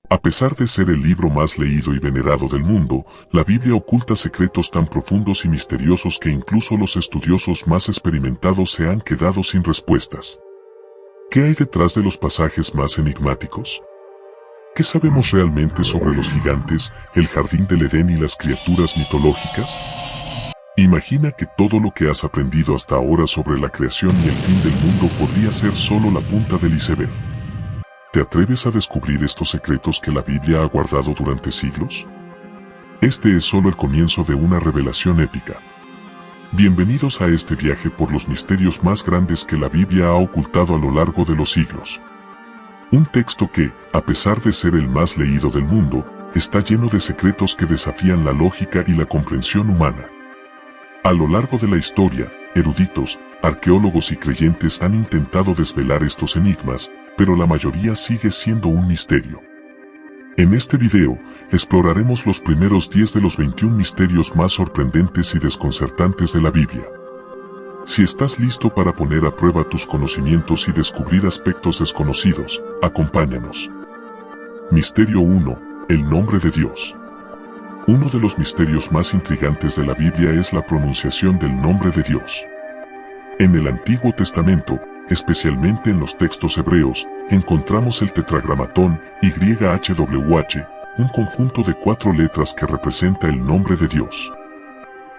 A pesar de ser el libro más leído y venerado del mundo, la Biblia oculta secretos tan profundos y misteriosos que incluso los estudiosos más experimentados se han quedado sin respuestas. ¿Qué hay detrás de los pasajes más enigmáticos? ¿Qué sabemos realmente sobre los gigantes, el jardín del Edén y las criaturas mitológicas? Imagina que todo lo que has aprendido hasta ahora sobre la creación y el fin del mundo podría ser solo la punta del iceberg. ¿Te atreves a descubrir estos secretos que la Biblia ha guardado durante siglos? Este es solo el comienzo de una revelación épica. Bienvenidos a este viaje por los misterios más grandes que la Biblia ha ocultado a lo largo de los siglos. Un texto que, a pesar de ser el más leído del mundo, está lleno de secretos que desafían la lógica y la comprensión humana. A lo largo de la historia, eruditos, arqueólogos y creyentes han intentado desvelar estos enigmas, pero la mayoría sigue siendo un misterio. En este video, exploraremos los primeros 10 de los 21 misterios más sorprendentes y desconcertantes de la Biblia. Si estás listo para poner a prueba tus conocimientos y descubrir aspectos desconocidos, acompáñanos. Misterio 1. El nombre de Dios. Uno de los misterios más intrigantes de la Biblia es la pronunciación del nombre de Dios. En el Antiguo Testamento, especialmente en los textos hebreos, encontramos el tetragramatón YHWH, un conjunto de 4 letras que representa el nombre de Dios.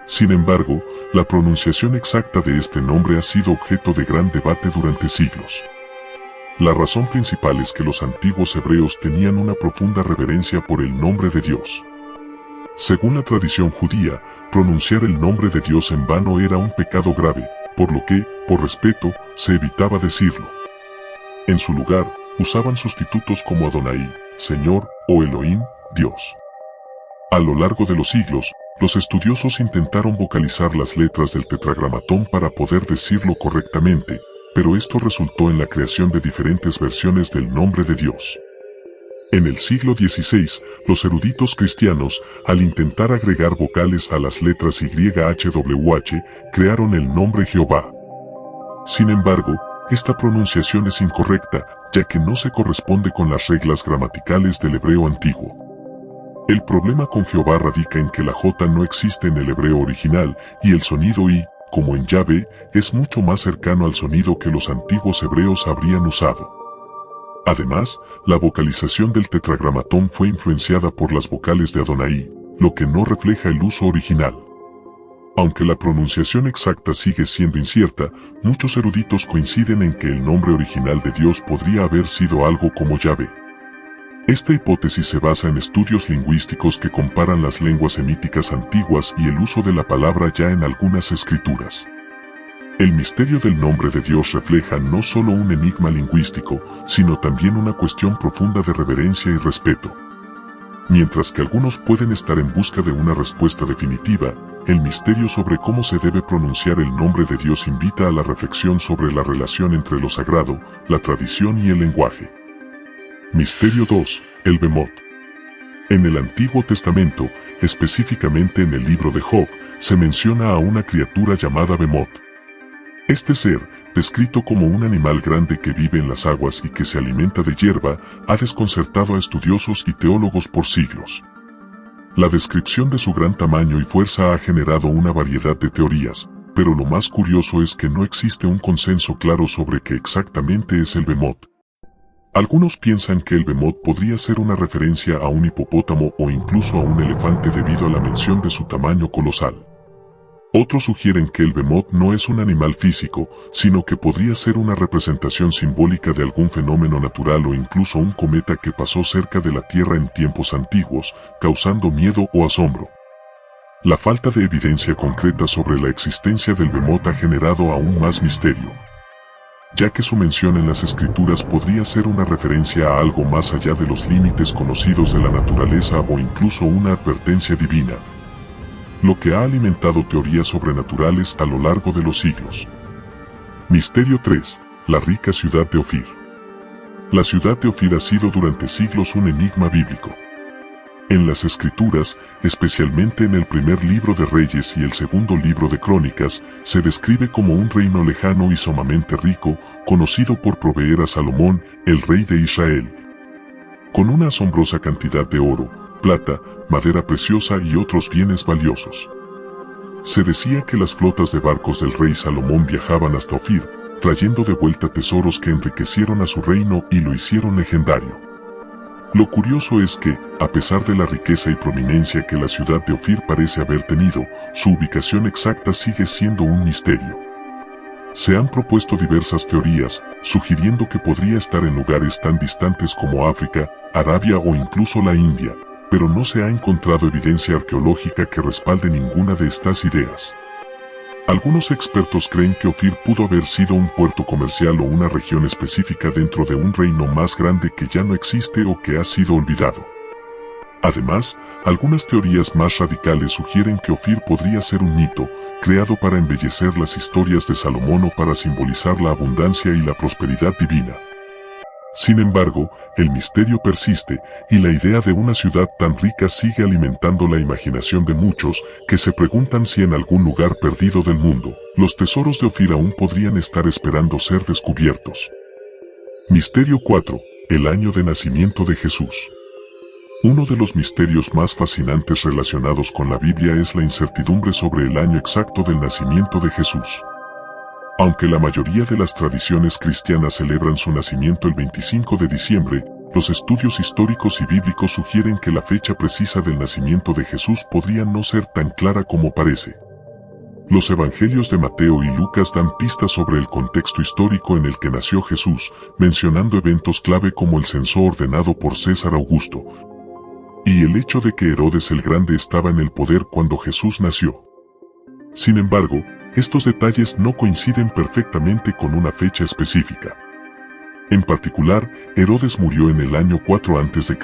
Sin embargo, la pronunciación exacta de este nombre ha sido objeto de gran debate durante siglos. La razón principal es que los antiguos hebreos tenían una profunda reverencia por el nombre de Dios. Según la tradición judía, pronunciar el nombre de Dios en vano era un pecado grave, por lo que, por respeto, se evitaba decirlo. En su lugar, usaban sustitutos como Adonai, Señor, o Elohim, Dios. A lo largo de los siglos, los estudiosos intentaron vocalizar las letras del tetragramatón para poder decirlo correctamente, pero esto resultó en la creación de diferentes versiones del nombre de Dios. En el siglo XVI, los eruditos cristianos, al intentar agregar vocales a las letras YHWH, crearon el nombre Jehová. Sin embargo, esta pronunciación es incorrecta, ya que no se corresponde con las reglas gramaticales del hebreo antiguo. El problema con Jehová radica en que la J no existe en el hebreo original, y el sonido I, como en Yahvé, es mucho más cercano al sonido que los antiguos hebreos habrían usado. Además, la vocalización del tetragramatón fue influenciada por las vocales de Adonai, lo que no refleja el uso original. Aunque la pronunciación exacta sigue siendo incierta, muchos eruditos coinciden en que el nombre original de Dios podría haber sido algo como Yahvé. Esta hipótesis se basa en estudios lingüísticos que comparan las lenguas semíticas antiguas y el uso de la palabra ya en algunas escrituras. El misterio del nombre de Dios refleja no solo un enigma lingüístico, sino también una cuestión profunda de reverencia y respeto. Mientras que algunos pueden estar en busca de una respuesta definitiva, el misterio sobre cómo se debe pronunciar el nombre de Dios invita a la reflexión sobre la relación entre lo sagrado, la tradición y el lenguaje. Misterio 2. El Bemot. En el Antiguo Testamento, específicamente en el libro de Job, se menciona a una criatura llamada Bemot. Este ser, descrito como un animal grande que vive en las aguas y que se alimenta de hierba, ha desconcertado a estudiosos y teólogos por siglos. La descripción de su gran tamaño y fuerza ha generado una variedad de teorías, pero lo más curioso es que no existe un consenso claro sobre qué exactamente es el Bemot. Algunos piensan que el Bemot podría ser una referencia a un hipopótamo o incluso a un elefante debido a la mención de su tamaño colosal. Otros sugieren que el Bemot no es un animal físico, sino que podría ser una representación simbólica de algún fenómeno natural o incluso un cometa que pasó cerca de la Tierra en tiempos antiguos, causando miedo o asombro. La falta de evidencia concreta sobre la existencia del Bemot ha generado aún más misterio, ya que su mención en las escrituras podría ser una referencia a algo más allá de los límites conocidos de la naturaleza o incluso una advertencia divina, lo que ha alimentado teorías sobrenaturales a lo largo de los siglos. Misterio 3. La rica ciudad de Ofir. La ciudad de Ofir ha sido durante siglos un enigma bíblico. En las escrituras, especialmente en el primer libro de Reyes y el segundo libro de Crónicas, se describe como un reino lejano y sumamente rico, conocido por proveer a Salomón, el rey de Israel. con una asombrosa cantidad de oro, plata, madera preciosa y otros bienes valiosos. Se decía que las flotas de barcos del rey Salomón viajaban hasta Ofir, trayendo de vuelta tesoros que enriquecieron a su reino y lo hicieron legendario. Lo curioso es que, a pesar de la riqueza y prominencia que la ciudad de Ofir parece haber tenido, su ubicación exacta sigue siendo un misterio. Se han propuesto diversas teorías, sugiriendo que podría estar en lugares tan distantes como África, Arabia o incluso la India, pero no se ha encontrado evidencia arqueológica que respalde ninguna de estas ideas. Algunos expertos creen que Ofir pudo haber sido un puerto comercial o una región específica dentro de un reino más grande que ya no existe o que ha sido olvidado. Además, algunas teorías más radicales sugieren que Ofir podría ser un mito, creado para embellecer las historias de Salomón o para simbolizar la abundancia y la prosperidad divina. Sin embargo, el misterio persiste, y la idea de una ciudad tan rica sigue alimentando la imaginación de muchos, que se preguntan si en algún lugar perdido del mundo, los tesoros de Ofir aún podrían estar esperando ser descubiertos. Misterio 4. El año de nacimiento de Jesús. Uno de los misterios más fascinantes relacionados con la Biblia es la incertidumbre sobre el año exacto del nacimiento de Jesús. Aunque la mayoría de las tradiciones cristianas celebran su nacimiento el 25 de diciembre, los estudios históricos y bíblicos sugieren que la fecha precisa del nacimiento de Jesús podría no ser tan clara como parece. Los evangelios de Mateo y Lucas dan pistas sobre el contexto histórico en el que nació Jesús, mencionando eventos clave como el censo ordenado por César Augusto, y el hecho de que Herodes el Grande estaba en el poder cuando Jesús nació. Sin embargo, estos detalles no coinciden perfectamente con una fecha específica. En particular, Herodes murió en el año 4 a.C.,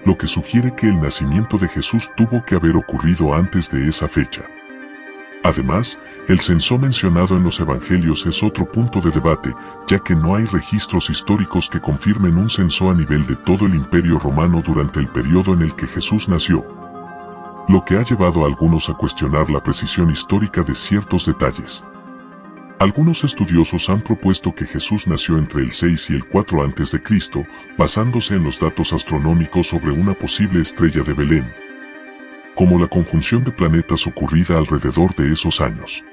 lo que sugiere que el nacimiento de Jesús tuvo que haber ocurrido antes de esa fecha. Además, el censo mencionado en los evangelios es otro punto de debate, ya que no hay registros históricos que confirmen un censo a nivel de todo el Imperio Romano durante el periodo en el que Jesús nació, lo que ha llevado a algunos a cuestionar la precisión histórica de ciertos detalles. Algunos estudiosos han propuesto que Jesús nació entre el 6 y el 4 a.C., basándose en los datos astronómicos sobre una posible estrella de Belén, como la conjunción de planetas ocurrida alrededor de esos años.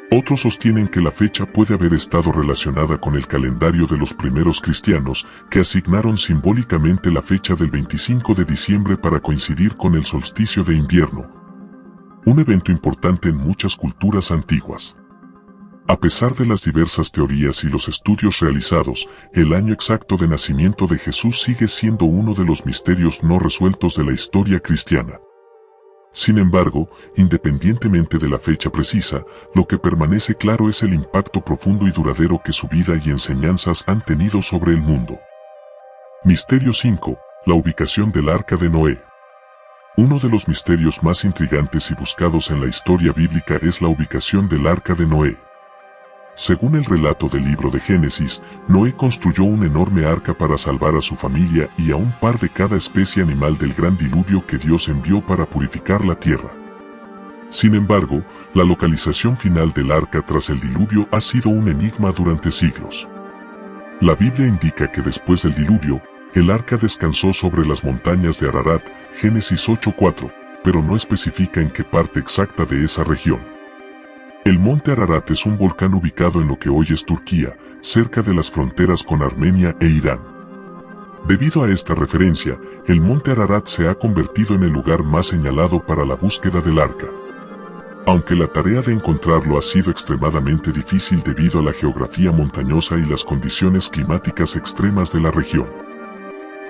Otros sostienen que la fecha puede haber estado relacionada con el calendario de los primeros cristianos, que asignaron simbólicamente la fecha del 25 de diciembre para coincidir con el solsticio de invierno, un evento importante en muchas culturas antiguas. A pesar de las diversas teorías y los estudios realizados, el año exacto de nacimiento de Jesús sigue siendo uno de los misterios no resueltos de la historia cristiana. Sin embargo, independientemente de la fecha precisa, lo que permanece claro es el impacto profundo y duradero que su vida y enseñanzas han tenido sobre el mundo. Misterio 5. La ubicación del Arca de Noé. Uno de los misterios más intrigantes y buscados en la historia bíblica es la ubicación del Arca de Noé. Según el relato del libro de Génesis, Noé construyó un enorme arca para salvar a su familia y a un par de cada especie animal del gran diluvio que Dios envió para purificar la tierra. Sin embargo, la localización final del arca tras el diluvio ha sido un enigma durante siglos. La Biblia indica que después del diluvio, el arca descansó sobre las montañas de Ararat, Génesis 8:4, pero no especifica en qué parte exacta de esa región. El monte Ararat es un volcán ubicado en lo que hoy es Turquía, cerca de las fronteras con Armenia e Irán. Debido a esta referencia, el monte Ararat se ha convertido en el lugar más señalado para la búsqueda del arca. Aunque la tarea de encontrarlo ha sido extremadamente difícil debido a la geografía montañosa y las condiciones climáticas extremas de la región.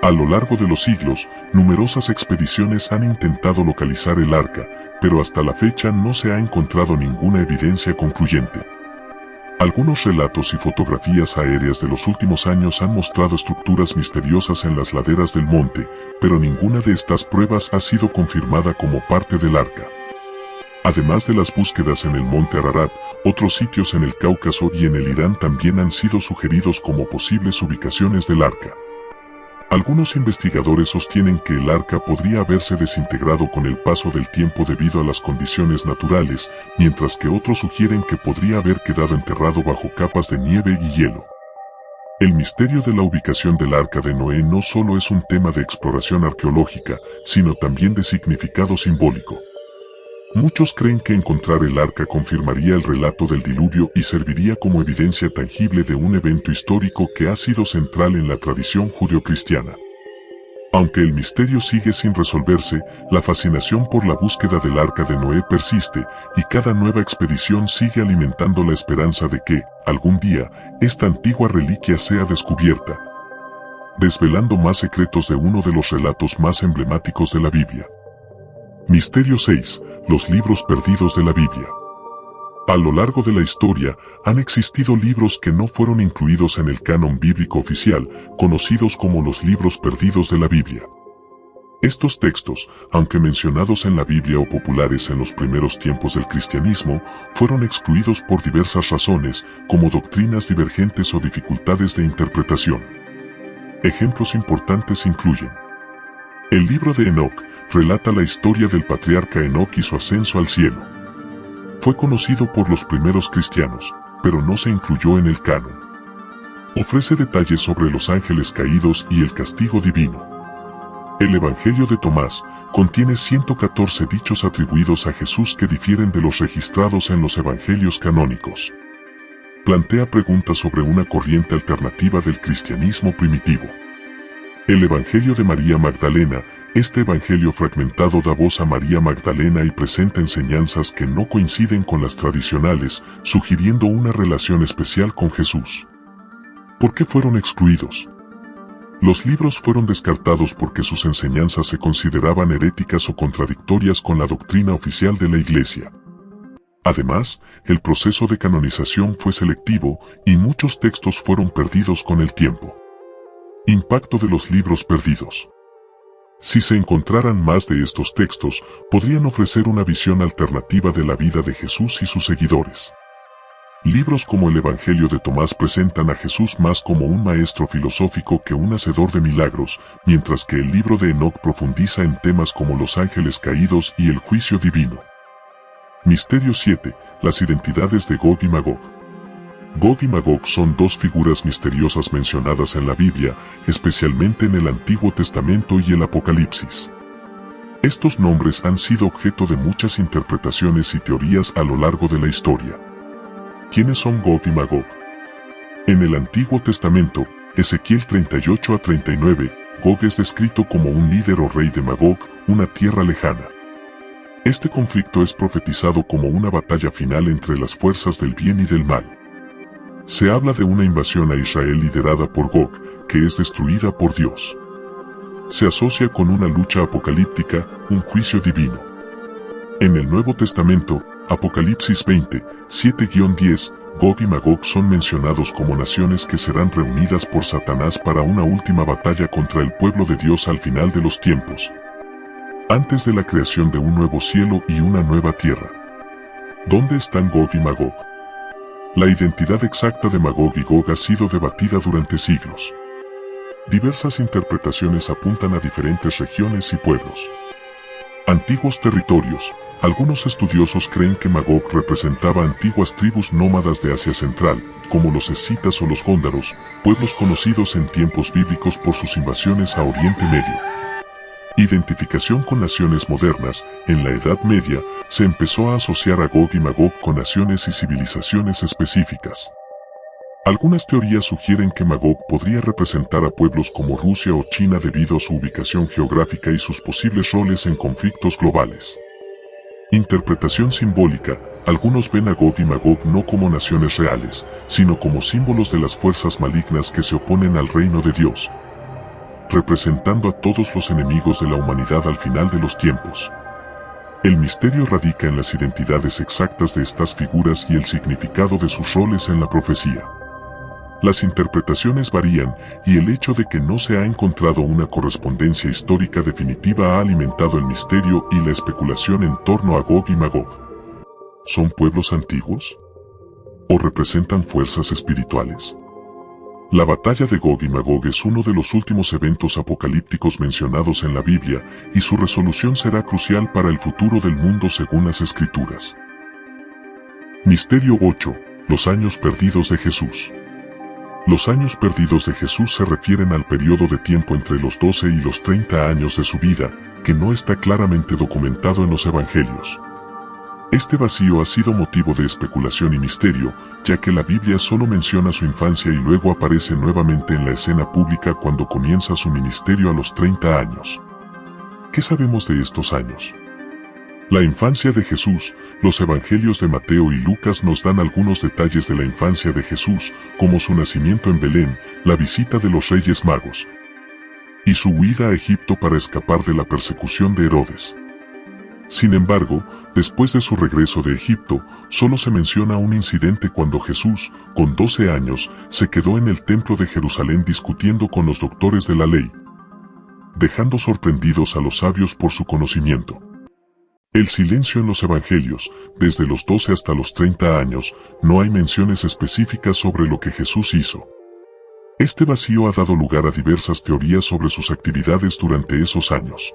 A lo largo de los siglos, numerosas expediciones han intentado localizar el arca, pero hasta la fecha no se ha encontrado ninguna evidencia concluyente. Algunos relatos y fotografías aéreas de los últimos años han mostrado estructuras misteriosas en las laderas del monte, pero ninguna de estas pruebas ha sido confirmada como parte del arca. Además de las búsquedas en el monte Ararat, otros sitios en el Cáucaso y en el Irán también han sido sugeridos como posibles ubicaciones del arca. Algunos investigadores sostienen que el arca podría haberse desintegrado con el paso del tiempo debido a las condiciones naturales, mientras que otros sugieren que podría haber quedado enterrado bajo capas de nieve y hielo. El misterio de la ubicación del Arca de Noé no solo es un tema de exploración arqueológica, sino también de significado simbólico. Muchos creen que encontrar el arca confirmaría el relato del diluvio y serviría como evidencia tangible de un evento histórico que ha sido central en la tradición judeocristiana. Aunque el misterio sigue sin resolverse, la fascinación por la búsqueda del Arca de Noé persiste, y cada nueva expedición sigue alimentando la esperanza de que, algún día, esta antigua reliquia sea descubierta, desvelando más secretos de uno de los relatos más emblemáticos de la Biblia. Misterio 6. Los libros perdidos de la Biblia. A lo largo de la historia, han existido libros que no fueron incluidos en el canon bíblico oficial, conocidos como los libros perdidos de la Biblia. Estos textos, aunque mencionados en la Biblia o populares en los primeros tiempos del cristianismo, fueron excluidos por diversas razones, como doctrinas divergentes o dificultades de interpretación. Ejemplos importantes incluyen: el libro de Enoc relata la historia del patriarca Enoc y su ascenso al cielo. Fue conocido por los primeros cristianos, pero no se incluyó en el canon. Ofrece detalles sobre los ángeles caídos y el castigo divino. El Evangelio de Tomás contiene 114 dichos atribuidos a Jesús que difieren de los registrados en los evangelios canónicos. Plantea preguntas sobre una corriente alternativa del cristianismo primitivo. El Evangelio de María Magdalena. Este evangelio fragmentado da voz a María Magdalena y presenta enseñanzas que no coinciden con las tradicionales, sugiriendo una relación especial con Jesús. ¿Por qué fueron excluidos? Los libros fueron descartados porque sus enseñanzas se consideraban heréticas o contradictorias con la doctrina oficial de la Iglesia. Además, el proceso de canonización fue selectivo y muchos textos fueron perdidos con el tiempo. Impacto de los libros perdidos. Si se encontraran más de estos textos, podrían ofrecer una visión alternativa de la vida de Jesús y sus seguidores. Libros como el Evangelio de Tomás presentan a Jesús más como un maestro filosófico que un hacedor de milagros, mientras que el libro de Enoc profundiza en temas como los ángeles caídos y el juicio divino. Misterio 7. Las identidades de Gog y Magog. Gog y Magog son dos figuras misteriosas mencionadas en la Biblia, especialmente en el Antiguo Testamento y el Apocalipsis. Estos nombres han sido objeto de muchas interpretaciones y teorías a lo largo de la historia. ¿Quiénes son Gog y Magog? En el Antiguo Testamento, Ezequiel 38 a 39, Gog es descrito como un líder o rey de Magog, una tierra lejana. Este conflicto es profetizado como una batalla final entre las fuerzas del bien y del mal. Se habla de una invasión a Israel liderada por Gog, que es destruida por Dios. Se asocia con una lucha apocalíptica, un juicio divino. En el Nuevo Testamento, Apocalipsis 20, 7-10, Gog y Magog son mencionados como naciones que serán reunidas por Satanás para una última batalla contra el pueblo de Dios al final de los tiempos, antes de la creación de un nuevo cielo y una nueva tierra. ¿Dónde están Gog y Magog? La identidad exacta de Magog y Gog ha sido debatida durante siglos. Diversas interpretaciones apuntan a diferentes regiones y pueblos. Antiguos territorios. Algunos estudiosos creen que Magog representaba antiguas tribus nómadas de Asia Central, como los escitas o los góndaros, pueblos conocidos en tiempos bíblicos por sus invasiones a Oriente Medio. Identificación con naciones modernas. En la Edad Media, se empezó a asociar a Gog y Magog con naciones y civilizaciones específicas. Algunas teorías sugieren que Magog podría representar a pueblos como Rusia o China debido a su ubicación geográfica y sus posibles roles en conflictos globales. Interpretación simbólica. Algunos ven a Gog y Magog no como naciones reales, sino como símbolos de las fuerzas malignas que se oponen al reino de Dios, representando a todos los enemigos de la humanidad al final de los tiempos. El misterio radica en las identidades exactas de estas figuras y el significado de sus roles en la profecía. Las interpretaciones varían, y el hecho de que no se ha encontrado una correspondencia histórica definitiva ha alimentado el misterio y la especulación en torno a Gog y Magog. ¿Son pueblos antiguos? ¿O representan fuerzas espirituales? La batalla de Gog y Magog es uno de los últimos eventos apocalípticos mencionados en la Biblia, y su resolución será crucial para el futuro del mundo según las Escrituras. Misterio 8. Los años perdidos de Jesús. Los años perdidos de Jesús se refieren al periodo de tiempo entre los 12 y los 30 años de su vida, que no está claramente documentado en los evangelios. Este vacío ha sido motivo de especulación y misterio, ya que la Biblia solo menciona su infancia y luego aparece nuevamente en la escena pública cuando comienza su ministerio a los 30 años. ¿Qué sabemos de estos años? La infancia de Jesús. Los evangelios de Mateo y Lucas nos dan algunos detalles de la infancia de Jesús, como su nacimiento en Belén, la visita de los Reyes Magos y su huida a Egipto para escapar de la persecución de Herodes. Sin embargo, después de su regreso de Egipto, solo se menciona un incidente cuando Jesús, con 12 años, se quedó en el templo de Jerusalén discutiendo con los doctores de la ley, dejando sorprendidos a los sabios por su conocimiento. El silencio en los evangelios, desde los 12 hasta los 30 años, no hay menciones específicas sobre lo que Jesús hizo. Este vacío ha dado lugar a diversas teorías sobre sus actividades durante esos años.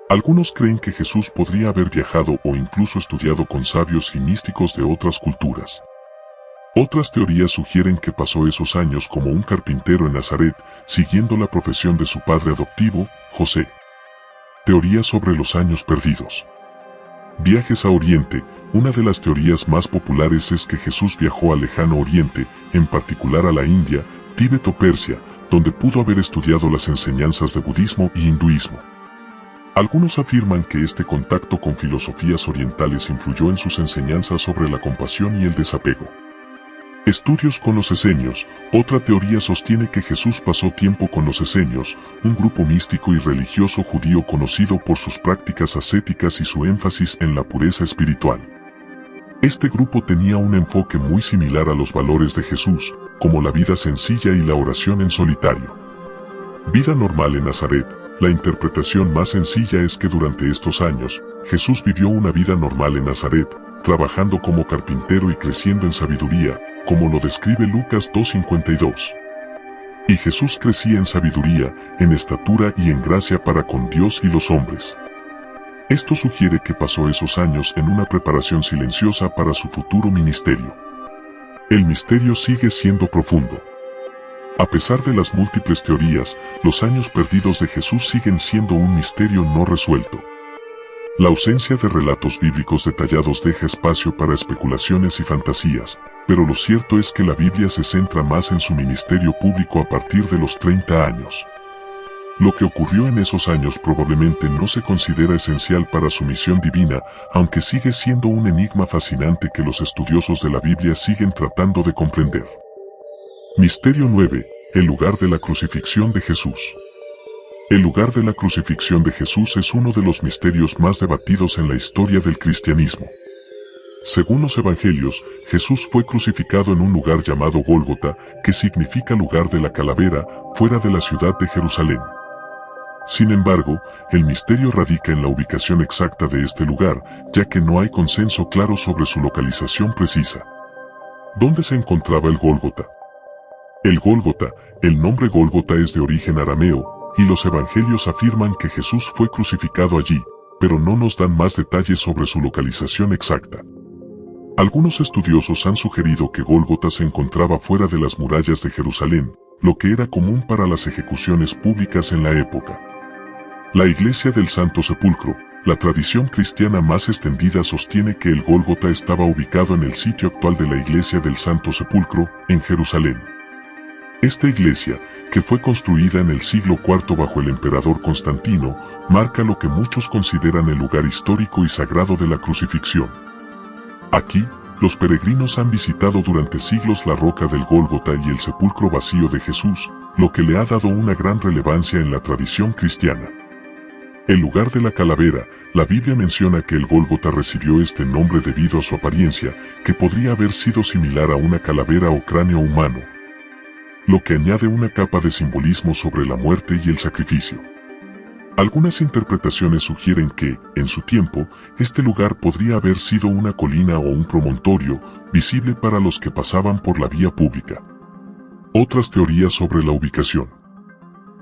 Algunos creen que Jesús podría haber viajado o incluso estudiado con sabios y místicos de otras culturas. Otras teorías sugieren que pasó esos años como un carpintero en Nazaret, siguiendo la profesión de su padre adoptivo, José. Teoría sobre los años perdidos. Viajes a Oriente. Una de las teorías más populares es que Jesús viajó al lejano Oriente, en particular a la India, Tíbet o Persia, donde pudo haber estudiado las enseñanzas de budismo y hinduismo. Algunos afirman que este contacto con filosofías orientales influyó en sus enseñanzas sobre la compasión y el desapego. Estudios con los esenios. Otra teoría sostiene que Jesús pasó tiempo con los esenios, un grupo místico y religioso judío conocido por sus prácticas ascéticas y su énfasis en la pureza espiritual. Este grupo tenía un enfoque muy similar a los valores de Jesús, como la vida sencilla y la oración en solitario. Vida normal en Nazaret. La interpretación más sencilla es que durante estos años, Jesús vivió una vida normal en Nazaret, trabajando como carpintero y creciendo en sabiduría, como lo describe Lucas 2:52. Y Jesús crecía en sabiduría, en estatura y en gracia para con Dios y los hombres. Esto sugiere que pasó esos años en una preparación silenciosa para su futuro ministerio. El misterio sigue siendo profundo. A pesar de las múltiples teorías, los años perdidos de Jesús siguen siendo un misterio no resuelto. La ausencia de relatos bíblicos detallados deja espacio para especulaciones y fantasías, pero lo cierto es que la Biblia se centra más en su ministerio público a partir de los 30 años. Lo que ocurrió en esos años probablemente no se considera esencial para su misión divina, aunque sigue siendo un enigma fascinante que los estudiosos de la Biblia siguen tratando de comprender. Misterio 9. El lugar de la crucifixión de Jesús. El lugar de la crucifixión de Jesús es uno de los misterios más debatidos en la historia del cristianismo. Según los evangelios, Jesús fue crucificado en un lugar llamado Gólgota, que significa lugar de la calavera, fuera de la ciudad de Jerusalén. Sin embargo, el misterio radica en la ubicación exacta de este lugar, ya que no hay consenso claro sobre su localización precisa. ¿Dónde se encontraba el Gólgota? El Gólgota, el nombre Gólgota es de origen arameo, y los evangelios afirman que Jesús fue crucificado allí, pero no nos dan más detalles sobre su localización exacta. Algunos estudiosos han sugerido que Gólgota se encontraba fuera de las murallas de Jerusalén, lo que era común para las ejecuciones públicas en la época. La Iglesia del Santo Sepulcro, la tradición cristiana más extendida, sostiene que el Gólgota estaba ubicado en el sitio actual de la Iglesia del Santo Sepulcro, en Jerusalén. Esta iglesia, que fue construida en el siglo IV bajo el emperador Constantino, marca lo que muchos consideran el lugar histórico y sagrado de la crucifixión. Aquí, los peregrinos han visitado durante siglos la roca del Gólgota y el sepulcro vacío de Jesús, lo que le ha dado una gran relevancia en la tradición cristiana. El lugar de la calavera. La Biblia menciona que el Gólgota recibió este nombre debido a su apariencia, que podría haber sido similar a una calavera o cráneo humano, lo que añade una capa de simbolismo sobre la muerte y el sacrificio. Algunas interpretaciones sugieren que, en su tiempo, este lugar podría haber sido una colina o un promontorio, visible para los que pasaban por la vía pública. Otras teorías sobre la ubicación.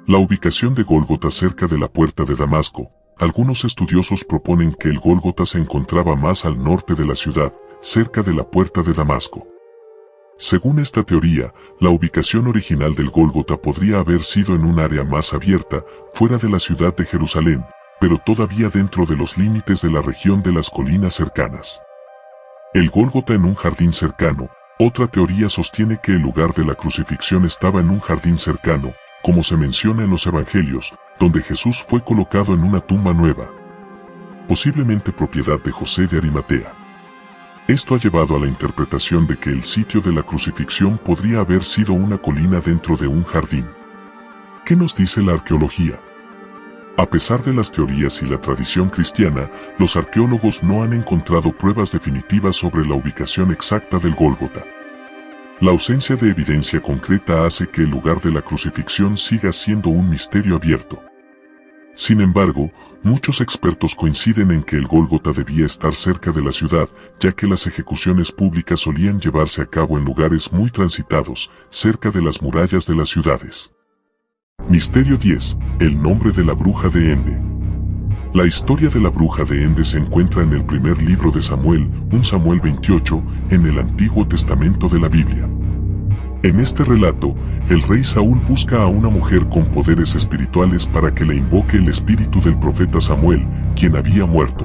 La ubicación de Gólgota cerca de la puerta de Damasco. Algunos estudiosos proponen que el Gólgota se encontraba más al norte de la ciudad, cerca de la puerta de Damasco. Según esta teoría, la ubicación original del Gólgota podría haber sido en un área más abierta, fuera de la ciudad de Jerusalén, pero todavía dentro de los límites de la región de las colinas cercanas. El Gólgota en un jardín cercano. Otra teoría sostiene que el lugar de la crucifixión estaba en un jardín cercano, como se menciona en los Evangelios, donde Jesús fue colocado en una tumba nueva, posiblemente propiedad de José de Arimatea. Esto ha llevado a la interpretación de que el sitio de la crucifixión podría haber sido una colina dentro de un jardín. ¿Qué nos dice la arqueología? A pesar de las teorías y la tradición cristiana, los arqueólogos no han encontrado pruebas definitivas sobre la ubicación exacta del Gólgota. La ausencia de evidencia concreta hace que el lugar de la crucifixión siga siendo un misterio abierto. Sin embargo, muchos expertos coinciden en que el Gólgota debía estar cerca de la ciudad, ya que las ejecuciones públicas solían llevarse a cabo en lugares muy transitados, cerca de las murallas de las ciudades. Misterio 10. El nombre de la bruja de Ende. La historia de la bruja de Ende se encuentra en el primer libro de Samuel, 1 Samuel 28, en el Antiguo Testamento de la Biblia. En este relato, el rey Saúl busca a una mujer con poderes espirituales para que le invoque el espíritu del profeta Samuel, quien había muerto.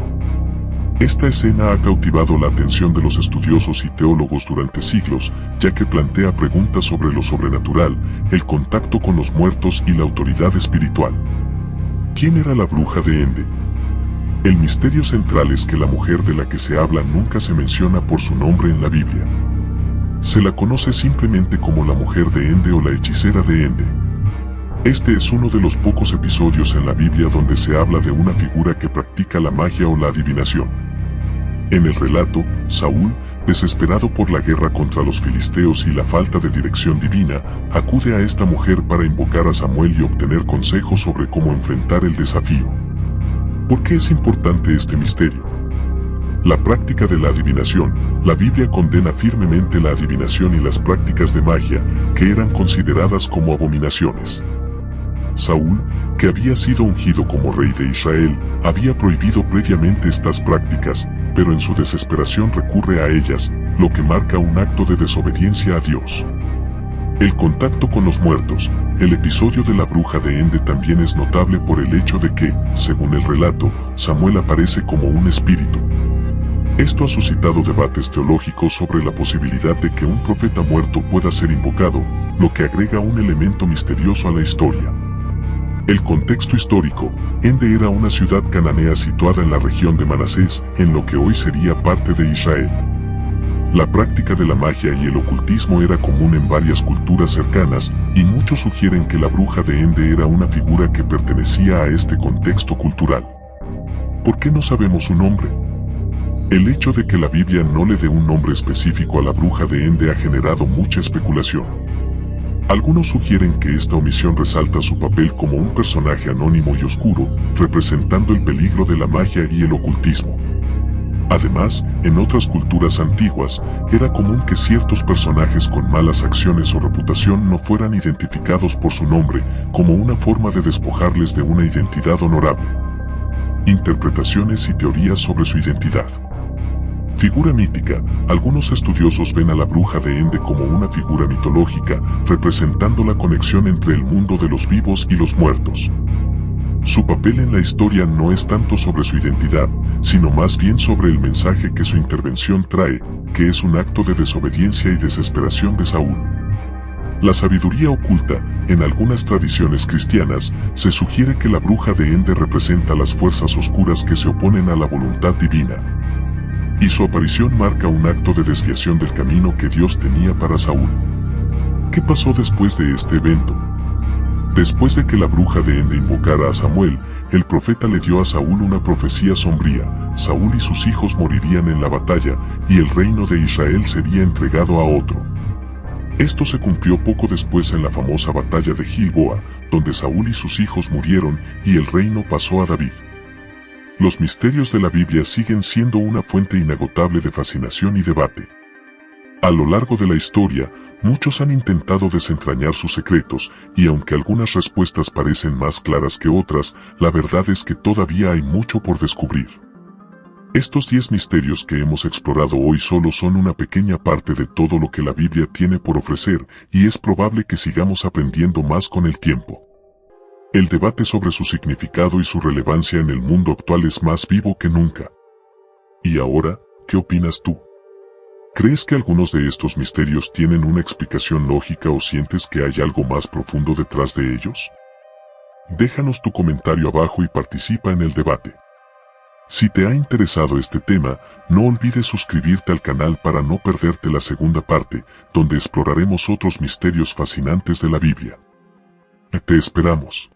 Esta escena ha cautivado la atención de los estudiosos y teólogos durante siglos, ya que plantea preguntas sobre lo sobrenatural, el contacto con los muertos y la autoridad espiritual. ¿Quién era la bruja de Ende? El misterio central es que la mujer de la que se habla nunca se menciona por su nombre en la Biblia. Se la conoce simplemente como la mujer de Ende o la hechicera de Ende. Este es uno de los pocos episodios en la Biblia donde se habla de una figura que practica la magia o la adivinación. En el relato, Saúl, desesperado por la guerra contra los filisteos y la falta de dirección divina, acude a esta mujer para invocar a Samuel y obtener consejos sobre cómo enfrentar el desafío. ¿Por qué es importante este misterio? La práctica de la adivinación. La Biblia condena firmemente la adivinación y las prácticas de magia, que eran consideradas como abominaciones. Saúl, que había sido ungido como rey de Israel, había prohibido previamente estas prácticas, pero en su desesperación recurre a ellas, lo que marca un acto de desobediencia a Dios. El contacto con los muertos. El episodio de la bruja de Ende también es notable por el hecho de que, según el relato, Samuel aparece como un espíritu. Esto ha suscitado debates teológicos sobre la posibilidad de que un profeta muerto pueda ser invocado, lo que agrega un elemento misterioso a la historia. El contexto histórico. Ende era una ciudad cananea situada en la región de Manasés, en lo que hoy sería parte de Israel. La práctica de la magia y el ocultismo era común en varias culturas cercanas, y muchos sugieren que la bruja de Ende era una figura que pertenecía a este contexto cultural. ¿Por qué no sabemos su nombre? El hecho de que la Biblia no le dé un nombre específico a la bruja de Ende ha generado mucha especulación. Algunos sugieren que esta omisión resalta su papel como un personaje anónimo y oscuro, representando el peligro de la magia y el ocultismo. Además, en otras culturas antiguas, era común que ciertos personajes con malas acciones o reputación no fueran identificados por su nombre, como una forma de despojarles de una identidad honorable. Interpretaciones y teorías sobre su identidad. Figura mítica. Algunos estudiosos ven a la bruja de Ende como una figura mitológica, representando la conexión entre el mundo de los vivos y los muertos. Su papel en la historia no es tanto sobre su identidad, sino más bien sobre el mensaje que su intervención trae, que es un acto de desobediencia y desesperación de Saúl. La sabiduría oculta. En algunas tradiciones cristianas, se sugiere que la bruja de Ende representa las fuerzas oscuras que se oponen a la voluntad divina. Y su aparición marca un acto de desviación del camino que Dios tenía para Saúl. ¿Qué pasó después de este evento? Después de que la bruja de Ende invocara a Samuel, el profeta le dio a Saúl una profecía sombría. Saúl y sus hijos morirían en la batalla, y el reino de Israel sería entregado a otro. Esto se cumplió poco después en la famosa batalla de Gilboa, donde Saúl y sus hijos murieron, y el reino pasó a David. Los misterios de la Biblia siguen siendo una fuente inagotable de fascinación y debate. A lo largo de la historia, muchos han intentado desentrañar sus secretos, y aunque algunas respuestas parecen más claras que otras, la verdad es que todavía hay mucho por descubrir. Estos 10 misterios que hemos explorado hoy solo son una pequeña parte de todo lo que la Biblia tiene por ofrecer, y es probable que sigamos aprendiendo más con el tiempo. El debate sobre su significado y su relevancia en el mundo actual es más vivo que nunca. ¿Y ahora, qué opinas tú? ¿Crees que algunos de estos misterios tienen una explicación lógica o sientes que hay algo más profundo detrás de ellos? Déjanos tu comentario abajo y participa en el debate. Si te ha interesado este tema, no olvides suscribirte al canal para no perderte la segunda parte, donde exploraremos otros misterios fascinantes de la Biblia. Te esperamos.